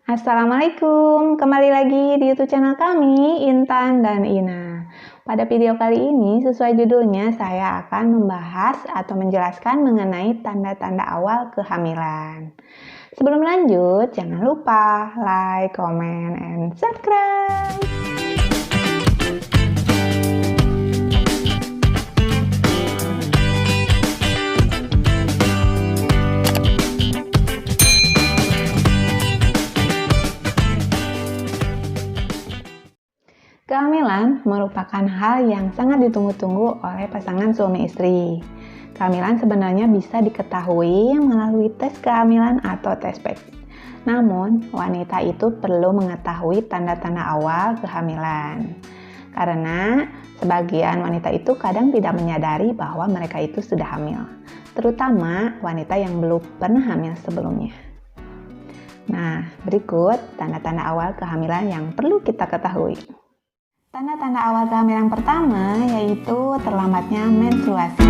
Assalamualaikum, kembali lagi di YouTube channel kami, Intan dan Ina. Pada video kali ini, sesuai judulnya, saya akan membahas atau menjelaskan mengenai tanda-tanda awal kehamilan. Sebelum lanjut, jangan lupa like, comment, and subscribe. Kehamilan merupakan hal yang sangat ditunggu-tunggu oleh pasangan suami istri. Kehamilan sebenarnya bisa diketahui melalui tes kehamilan atau tespek. Namun, wanita itu perlu mengetahui tanda-tanda awal kehamilan. Karena sebagian wanita itu kadang tidak menyadari bahwa mereka itu sudah hamil. Terutama wanita yang belum pernah hamil sebelumnya. Nah, berikut tanda-tanda awal kehamilan yang perlu kita ketahui. Tanda-tanda awal kehamilan pertama yaitu terlambatnya menstruasi.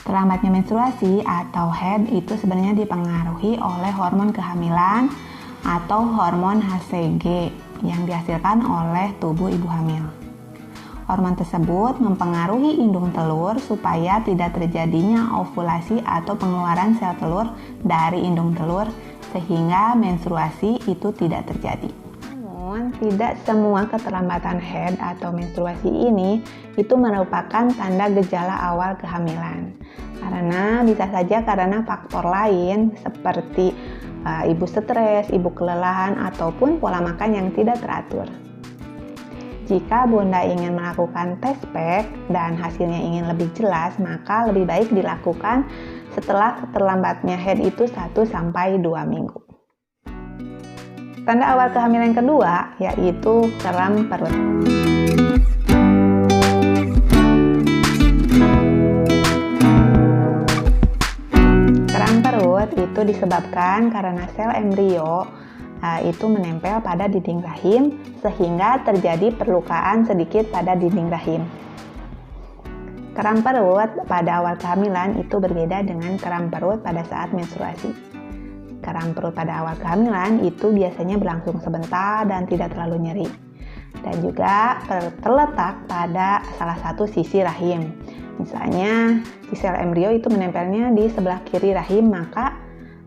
Terlambatnya menstruasi atau haid itu sebenarnya dipengaruhi oleh hormon kehamilan atau hormon HCG yang dihasilkan oleh tubuh ibu hamil. Hormon tersebut mempengaruhi indung telur supaya tidak terjadinya ovulasi atau pengeluaran sel telur dari indung telur sehingga menstruasi itu tidak terjadi. Namun, tidak semua keterlambatan haid atau menstruasi ini itu merupakan tanda gejala awal kehamilan. Karena bisa saja karena faktor lain seperti ibu stres, ibu kelelahan ataupun pola makan yang tidak teratur. Jika Bunda ingin melakukan tespek dan hasilnya ingin lebih jelas, maka lebih baik dilakukan setelah terlambatnya haid itu 1-2 minggu. Tanda awal kehamilan kedua yaitu kram perut. Kram perut itu disebabkan karena sel embrio itu menempel pada dinding rahim sehingga terjadi perlukaan sedikit pada dinding rahim. Kram perut pada awal kehamilan itu berbeda dengan kram perut pada saat menstruasi. Kram perut pada awal kehamilan itu biasanya berlangsung sebentar dan tidak terlalu nyeri. Dan juga terletak pada salah satu sisi rahim. Misalnya, si sel embrio itu menempelnya di sebelah kiri rahim, maka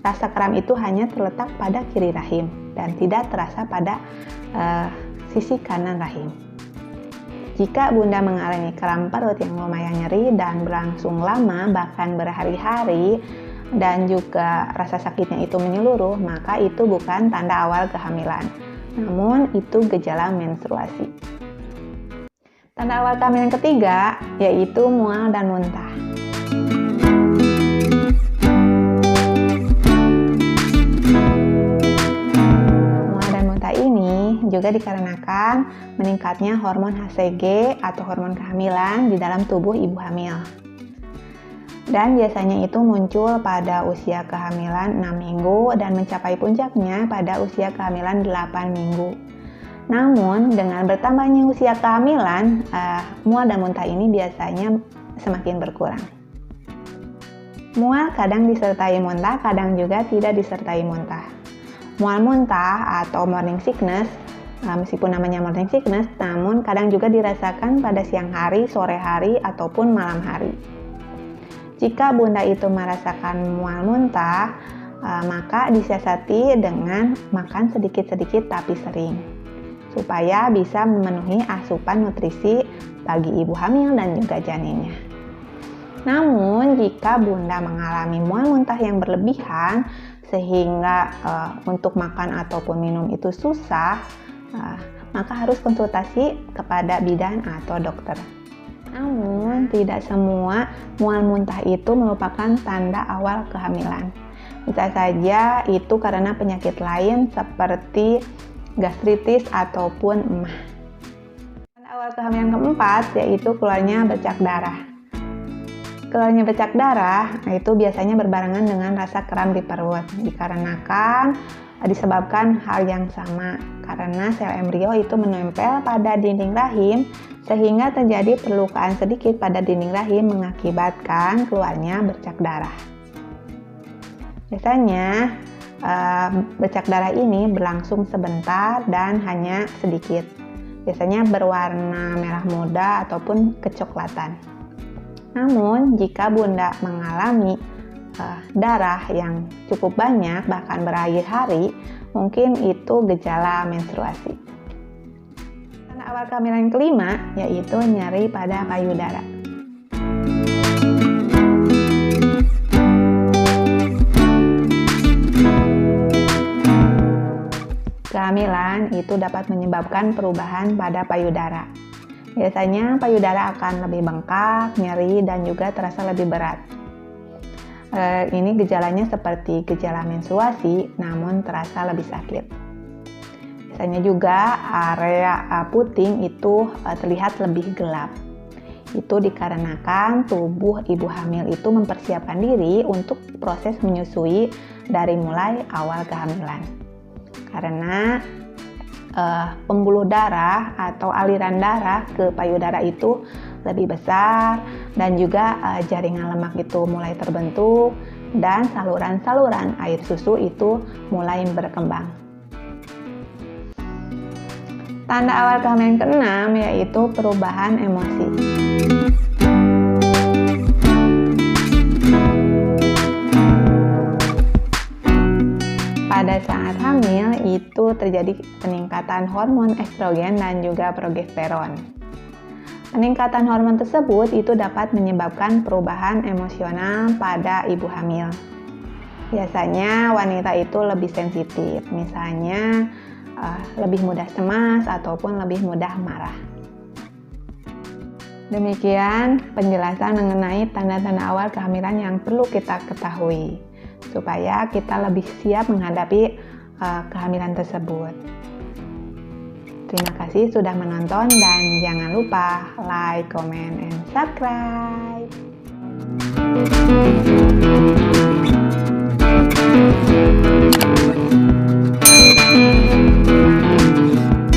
rasa kram itu hanya terletak pada kiri rahim dan tidak terasa pada sisi kanan rahim. Jika Bunda mengalami kram perut yang lumayan nyeri dan berlangsung lama, bahkan berhari-hari, dan juga rasa sakitnya itu menyeluruh, maka itu bukan tanda awal kehamilan, namun itu gejala menstruasi. Tanda awal kehamilan ketiga yaitu mual dan muntah. Juga dikarenakan meningkatnya hormon HCG atau hormon kehamilan di dalam tubuh ibu hamil. Dan biasanya itu muncul pada usia kehamilan 6 minggu dan mencapai puncaknya pada usia kehamilan 8 minggu. Namun dengan bertambahnya usia kehamilan, mual dan muntah ini biasanya semakin berkurang. Mual kadang disertai muntah, kadang juga tidak disertai muntah. Mual muntah atau morning sickness, meskipun namanya morning sickness, namun kadang juga dirasakan pada siang hari, sore hari, ataupun malam hari. Jika Bunda itu merasakan mual muntah, maka disiasati dengan makan sedikit-sedikit tapi sering, supaya bisa memenuhi asupan nutrisi bagi ibu hamil dan juga janinnya. Namun, jika Bunda mengalami mual muntah yang berlebihan, sehingga untuk makan ataupun minum itu susah, maka harus konsultasi kepada bidan atau dokter. Namun, tidak semua mual muntah itu merupakan tanda awal kehamilan. Bisa saja itu karena penyakit lain seperti gastritis ataupun emah. Tanda awal kehamilan keempat yaitu keluarnya bercak darah. Keluarnya bercak darah itu biasanya berbarengan dengan rasa kram di perut, dikarenakan disebabkan hal yang sama, karena sel embrio itu menempel pada dinding rahim sehingga terjadi perlukaan sedikit pada dinding rahim mengakibatkan keluarnya bercak darah. Biasanya bercak darah ini berlangsung sebentar dan hanya sedikit. Biasanya berwarna merah muda ataupun kecoklatan. Namun, jika Bunda mengalami darah yang cukup banyak, bahkan berhari-hari, mungkin itu gejala menstruasi. Tanda awal kehamilan kelima yaitu nyeri pada payudara. Kehamilan itu dapat menyebabkan perubahan pada payudara. Biasanya payudara akan lebih bengkak, nyeri, dan juga terasa lebih berat. Ini gejalanya seperti gejala menstruasi, namun terasa lebih sakit. Biasanya juga area puting itu terlihat lebih gelap. Itu dikarenakan tubuh ibu hamil itu mempersiapkan diri untuk proses menyusui dari mulai awal kehamilan. Karena pembuluh darah atau aliran darah ke payudara itu lebih besar dan juga jaringan lemak itu mulai terbentuk dan saluran-saluran air susu itu mulai berkembang. Tanda awal kehamilan keenam yaitu perubahan emosi. Pada saat hamil itu terjadi peningkatan hormon estrogen dan juga progesteron. Peningkatan hormon tersebut itu dapat menyebabkan perubahan emosional pada ibu hamil. Biasanya wanita itu lebih sensitif, misalnya lebih mudah cemas ataupun lebih mudah marah. Demikian penjelasan mengenai tanda-tanda awal kehamilan yang perlu kita ketahui, supaya kita lebih siap menghadapi kehamilan tersebut. Terima kasih sudah menonton dan jangan lupa like, comment, and subscribe.